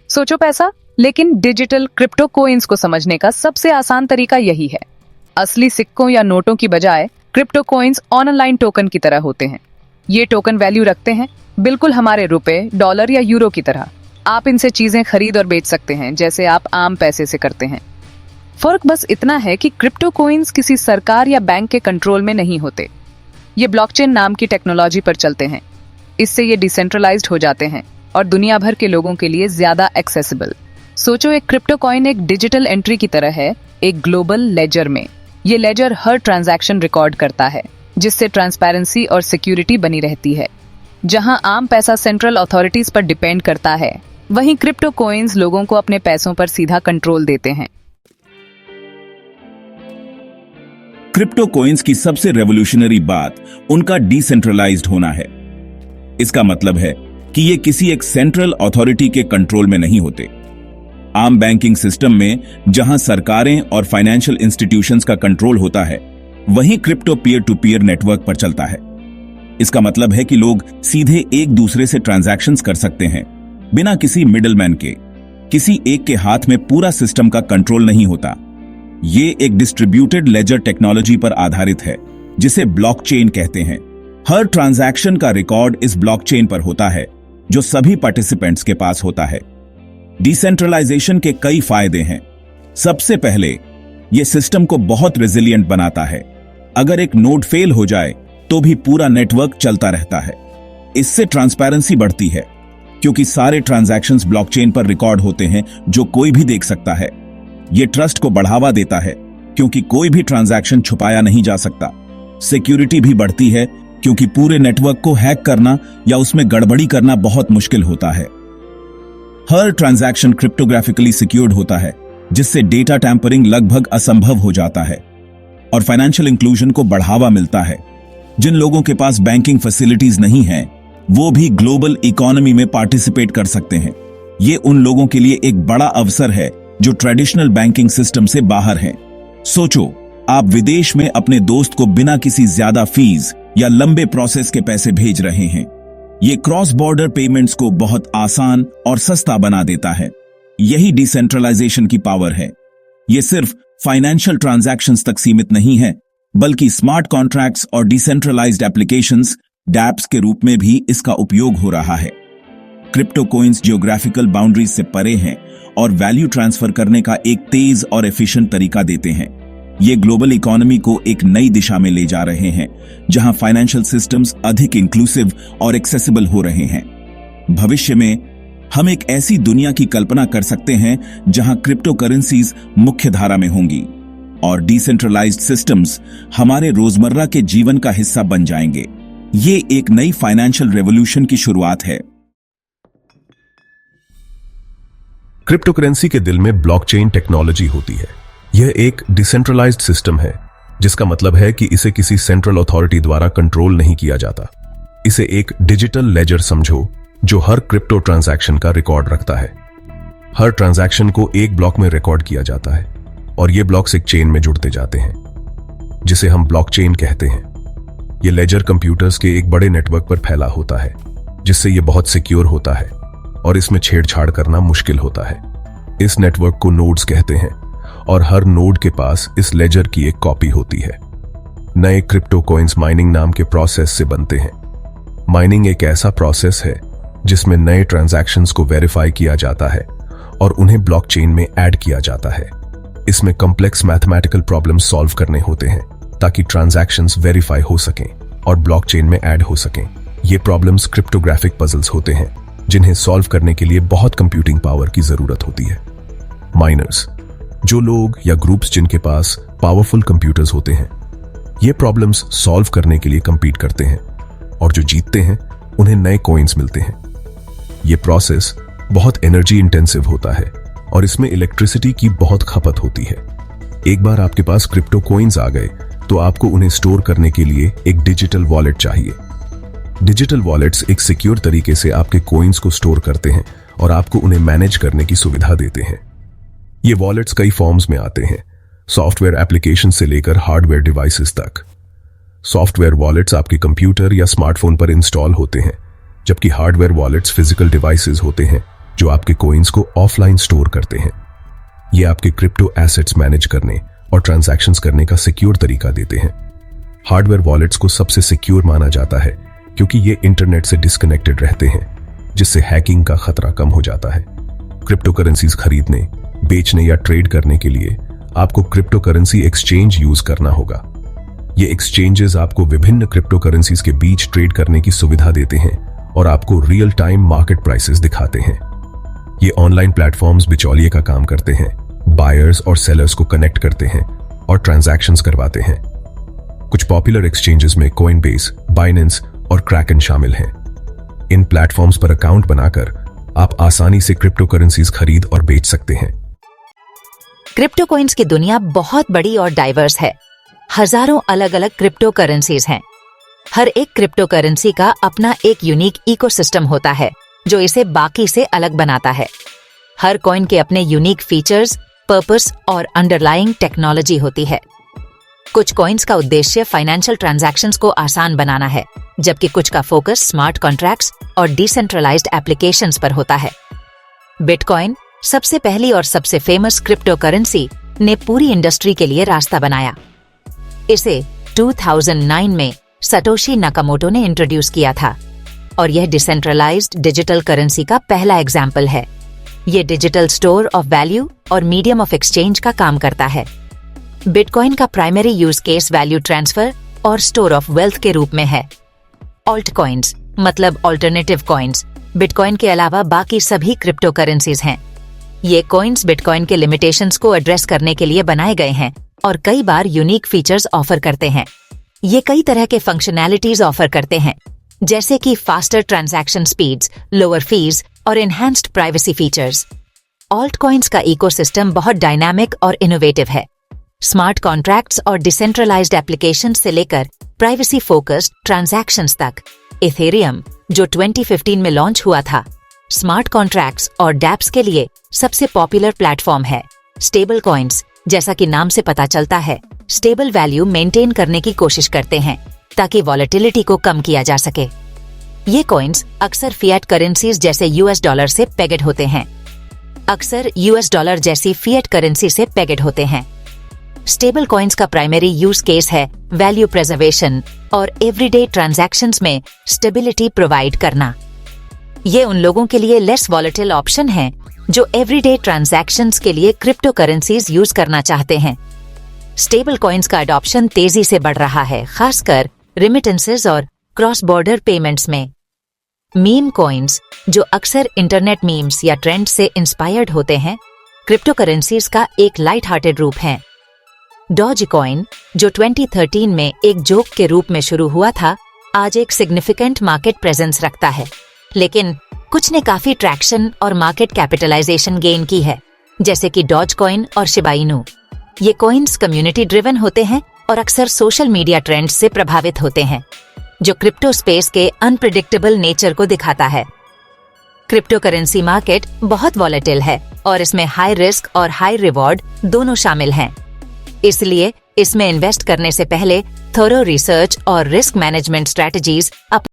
सोचो पैसा, लेकिन डिजिटल क्रिप्टो कोइंस को समझने का सबसे आसान तरीका यही है। असली सिक्कों या नोटों की बजाय क्रिप्टो कोइंस ऑनलाइन टोकन की तरह होते हैं। ये टोकन वैल्यू रखते हैं, बिल्कुल हमारे रुपए, डॉलर या यूरो की तरह। आप इनसे चीजें खरीद और बेच सकते हैं जैसे आप आम पैसे से करते हैं। फर्क बस इतना है कि क्रिप्टो कोइंस किसी सरकार या बैंक के कंट्रोल में नहीं होते। ये ब्लॉकचेन नाम की टेक्नोलॉजी पर चलते हैं। इससे ये डिसेंट्रलाइज्ड हो जाते हैं और दुनिया भर के लोगों के लिए ज्यादा एक्सेसिबल। सोचो, एक क्रिप्टो कॉइन एक डिजिटल एंट्री की तरह है, एक ग्लोबल लेजर में। ये लेजर हर ट्रांजैक्शन रिकॉर्ड करता है, जिससे ट्रांसपेरेंसी और सिक्योरिटी बनी रहती है। जहां आम पैसा सेंट्रल अथॉरिटीज पर डिपेंड करता है, वहीं क्रिप्टो कॉइन्स लोगों को अपने पैसों पर सीधा कंट्रोल देते हैं। क्रिप्टो कॉइन्स की सबसे रेवोल्यूशनरी बात उनका डिसेंट्रलाइज्ड होना है। इसका मतलब है कि ये किसी एक सेंट्रल अथॉरिटी के कंट्रोल में नहीं होते। आम बैंकिंग सिस्टम में जहां सरकारें और फाइनेंशियल इंस्टीट्यूशंस का कंट्रोल होता है, वहीं crypto peer to peer network पर चलता है। इसका मतलब है कि लोग सीधे एक दूसरे से ट्रांजैक्शंस कर सकते हैं, बिना किसी मिडलमैन के। किसी एक के हाथ में पूरा सिस्टम का कंट्रोल नहीं होता। ये एक डिस्ट्रीब्यूटेड लेजर टेक्नोलॉजी पर आधारित है, जिसे ब्लॉकचेन कहते हैं। हर ट्रांजैक्शन का रिकॉर्ड इस ब्लॉकचेन पर होता है, जो सभी पार्टिसिपेंट्स के पास होता है। डिसेंट्रलाइजेशन के कई फायदे हैं। सबसे पहले, यह सिस्टम को बहुत रेजिलिएंट बनाता है। अगर एक नोड फेल हो जाए तो भी पूरा नेटवर्क चलता रहता है। इससे ट्रांसपेरेंसी बढ़ती है, क्योंकि सारे ट्रांजैक्शंस ब्लॉकचेन पर रिकॉर्ड होते हैं, जो कोई भी देख सकता है। यह ट्रस्ट को बढ़ावा देता है, क्योंकि कोई भी ट्रांजैक्शन छुपाया नहीं जा सकता। सिक्योरिटी भी बढ़ती है, क्योंकि पूरे नेटवर्क को हैक करना या उसमें गड़बड़ी करना बहुत मुश्किल होता है। हर ट्रांजैक्शन क्रिप्टोग्राफिकली सिक्योर्ड होता है, जिससे डेटा टैंपरिंग लगभग असंभव हो जाता है। और फाइनेंशियल इंक्लूजन को बढ़ावा मिलता है। जिन लोगों के पास बैंकिंग फैसिलिटीज नहीं हैं, वो भी ग्लोबल इकोनॉमी में पार्टिसिपेट कर सकते हैं। ये उन लोगों के लिए एक बड़ा अवसर है जो ट्रेडिशनल बैंकिंग सिस्टम से बाहर हैं। सोचो, आप विदेश में अपने दोस्त को बिना किसी ज्यादा फीस या लंबे प्रोसेस के पैसे भेज रहे हैं। ये क्रॉस बॉर्डर पेमेंट्स को बहुत आसान और सस्ता बना देता है। यही डिसेंट्रलाइजेशन की पावर है। ये सिर्फ फाइनेंशियल ट्रांजैक्शंस तक सीमित नहीं है, बल्कि स्मार्ट कॉन्ट्रैक्ट्स और डिसेंट्रलाइज्ड एप्लीकेशंस डैप्स के रूप में भी इसका उपयोग हो रहा है। क्रिप्टो कॉइन्स जियोग्राफिकल बाउंड्रीज से परे हैं और वैल्यू ट्रांसफर करने का एक तेज और एफिशिएंट तरीका देते हैं। ये ग्लोबल इकोनॉमी को एक नई दिशा में ले जा रहे हैं, जहां फाइनेंशियल सिस्टम्स अधिक इंक्लूसिव और एक्सेसिबल हो रहे हैं। भविष्य में हम एक ऐसी दुनिया की कल्पना कर सकते हैं जहां क्रिप्टो करेंसीज मुख्य धारा में होंगी और डिसेंट्रलाइज्ड सिस्टम्स हमारे रोजमर्रा के जीवन का हिस्सा बन जाएंगे। ये एक नई फाइनेंशियल रेवोल्यूशन की शुरुआत है। क्रिप्टो करेंसी के दिल में ब्लॉकचेन टेक्नोलॉजी होती है। यह एक डिसेंट्रलाइज्ड सिस्टम है, जिसका मतलब है कि इसे किसी सेंट्रल अथॉरिटी द्वारा कंट्रोल नहीं किया जाता। इसे एक डिजिटल लेजर समझो, जो हर क्रिप्टो ट्रांजैक्शन का रिकॉर्ड रखता है। हर ट्रांजैक्शन को एक ब्लॉक में रिकॉर्ड किया जाता है और ये ब्लॉक्स एक चेन में जुड़ते जाते हैं, जिसे हम ब्लॉकचेन कहते हैं। ये लेजर कंप्यूटर्स के एक बड़े नेटवर्क पर फैला होता है, जिससे ये बहुत सिक्योर होता है और इसमें छेड़छाड़ करना मुश्किल होता है। इस नेटवर्क को नोड्स कहते हैं और हर नोड के पास इस लेजर की एक कॉपी होती है। नए क्रिप्टो कॉइन्स माइनिंग नाम के प्रोसेस से बनते हैं। माइनिंग एक ऐसा प्रोसेस है जिसमें नए ट्रांजैक्शंस को वेरीफाई किया जाता है और उन्हें ब्लॉकचेन में ऐड किया जाता है। इसमें कॉम्प्लेक्स मैथमेटिकल प्रॉब्लम्स सॉल्व करने होते हैं ताकि ट्रांजैक्शंस वेरीफाई हो सकें और ब्लॉकचेन में ऐड हो सकें। ये प्रॉब्लम्स क्रिप्टोग्राफिक पजल्स होते हैं, जिन्हें सॉल्व करने के लिए बहुत कंप्यूटिंग पावर की जरूरत होती है। माइनर्स, जो लोग या ग्रुप्स जिनके पास पावरफुल कंप्यूटर्स होते हैं, ये प्रॉब्लम्स सॉल्व करने के लिए compete करते हैं और जो जीतते हैं उन्हें नए कॉइन्स मिलते हैं। ये प्रोसेस बहुत एनर्जी इंटेंसिव होता है और इसमें इलेक्ट्रिसिटी की बहुत खपत होती है। एक बार आपके पास क्रिप्टो कॉइन्स आ गए तो आपको उन्हें स्टोर करने के लिए एक डिजिटल वॉलेट चाहिए। डिजिटल वॉलेट्स एक सिक्योर तरीके से आपके कॉइन्स को स्टोर करते हैं और आपको उन्हें मैनेज करने की सुविधा देते हैं। ये वॉलेट्स कई फॉर्म्स में आते हैं, सॉफ्टवेयर एप्लीकेशन से लेकर हार्डवेयर डिवाइसेस तक। सॉफ्टवेयर वॉलेट्स आपके कंप्यूटर या स्मार्टफोन पर इंस्टॉल होते हैं, जबकि हार्डवेयर वॉलेट्स फिजिकल डिवाइसेस होते हैं जो आपके कॉइन्स को ऑफलाइन स्टोर करते हैं। ये आपके क्रिप्टो एसेट्स मैनेज करने और ट्रांजैक्शंस करने का सिक्योर तरीका देते हैं। हार्डवेयर वॉलेट्स को सबसे सिक्योर माना जाता है क्योंकि ये इंटरनेट से डिस्कनेक्टेड रहते हैं, जिससे हैकिंग का खतरा कम हो जाता है। क्रिप्टो करेंसीज खरीदने, बेचने या ट्रेड करने के लिए आपको क्रिप्टो करेंसी एक्सचेंज यूज करना होगा। ये एक्सचेंजेस आपको विभिन्न क्रिप्टो करेंसीज के बीच ट्रेड करने की सुविधा देते हैं और आपको रियल टाइम मार्केट प्राइसेस दिखाते हैं। ये ऑनलाइन प्लेटफॉर्म्स बिचौलिए का काम करते हैं, बायर्स और सेलर्स को कनेक्ट करते हैं और ट्रांजैक्शंस करवाते हैं। कुछ पॉपुलर एक्सचेंजेस में कॉइनबेस, बाइनेंस और क्रैकन शामिल हैं। इन प्लेटफॉर्म्स पर अकाउंट बनाकर आप आसानी से क्रिप्टो करेंसीज खरीद और बेच सकते हैं। क्रिप्टो कॉइन्स की दुनिया बहुत बड़ी और डाइवर्स है। हजारों अलग अलग क्रिप्टो करेंसीज हैं। हर एक क्रिप्टो करेंसी का अपना एक यूनिक इकोसिस्टम होता है जो इसे बाकी से अलग बनाता है। हर कॉइन के अपने यूनिक फीचर्स, पर्पस और अंडरलाइंग टेक्नोलॉजी होती है। कुछ कॉइन्स का उद्देश्य फाइनेंशियल ट्रांजैक्शंस को आसान बनाना है, जबकि कुछ का फोकस स्मार्ट कॉन्ट्रैक्ट्स और डिसेंट्रलाइज्ड एप्लीकेशंस पर होता है। बिटकॉइन सबसे पहली और सबसे फेमस क्रिप्टो करेंसी ने पूरी इंडस्ट्री के लिए रास्ता बनाया। इसे 2009 में सटोशी नाकामोटो ने इंट्रोड्यूस किया था और यह डिसेंट्रलाइज्ड डिजिटल करेंसी का पहला एग्जाम्पल है। यह डिजिटल स्टोर ऑफ वैल्यू और मीडियम ऑफ एक्सचेंज का काम करता है। बिटकॉइन का primary use case value transfer और स्टोर ऑफ वेल्थ के रूप में है। ऑल्ट कॉइन्स मतलब ऑल्टरनेटिव कॉइन्स बिटकॉइन के अलावा बाकी सभी क्रिप्टो करेंसीज हैं। ये कॉइन्स बिटकॉइन के लिमिटेशंस को एड्रेस करने के लिए बनाए गए हैं और कई बार यूनिक फीचर्स ऑफर करते हैं। ये कई तरह के फंक्शनैलिटीज ऑफर करते हैं, जैसे कि faster transaction speeds, lower fees और enhanced privacy features. Alt coins का इकोसिस्टम बहुत डायनामिक और इनोवेटिव है। स्मार्ट कॉन्ट्रैक्ट्स और डिसेंट्रलाइज्ड एप्लीकेशंस से लेकर प्राइवेसी फोकस्ड ट्रांजैक्शंस तक। इथेरियम, जो 2015 में लॉन्च हुआ था, स्मार्ट कॉन्ट्रैक्ट्स और डैप्स के लिए सबसे पॉपुलर प्लेटफॉर्म है। स्टेबल कॉइन्स, जैसा कि नाम से पता चलता है, स्टेबल वैल्यू मेंटेन करने की कोशिश करते हैं ताकि वॉलेटिलिटी को कम किया जा सके। ये कॉइन्स अक्सर फिएट करेंसीज जैसे यूएस डॉलर से पेगेड होते हैं। स्टेबल कॉइन्स का प्राइमरी यूज केस है वैल्यू प्रिजर्वेशन और एवरीडे ट्रांजैक्शंस में स्टेबिलिटी प्रोवाइड करना। ये उन लोगों के लिए लेस वॉलेटिल ऑप्शन है जो एवरीडे ट्रांजैक्शंस के लिए क्रिप्टो करेंसीज यूज करना चाहते हैं। स्टेबल कॉइन्स का अडॉप्शन तेजी से बढ़ रहा है, खासकर रिमिटेंसेस और क्रॉस बॉर्डर पेमेंट्स में। मीम कॉइन्स, जो अक्सर इंटरनेट मीम्स या ट्रेंड से इंस्पायर्ड होते हैं, क्रिप्टो करेंसीज का एक लाइट हार्टेड रूप है। डॉज कॉइन, जो 2013 में एक जोक के रूप में शुरू हुआ था, आज एक सिग्निफिकेंट मार्केट प्रेजेंस रखता है, लेकिन कुछ ने काफी ट्रैक्शन और मार्केट कैपिटलाइजेशन गेन की है, जैसे कि डॉज कॉइन और शिबा इनू। ये कॉइन्स कम्युनिटी ड्रिवन होते हैं और अक्सर सोशल मीडिया ट्रेंड्स से प्रभावित होते हैं, जो क्रिप्टो स्पेस के अनप्रिडिक्टेबल नेचर को दिखाता है। क्रिप्टो करेंसी मार्केट बहुत वॉलेटिल है और इसमें हाई रिस्क और हाई रिवॉर्ड दोनों शामिल हैं। इसलिए इसमें इन्वेस्ट करने से पहले थोरो रिसर्च और रिस्क मैनेजमेंट स्ट्रेटजीज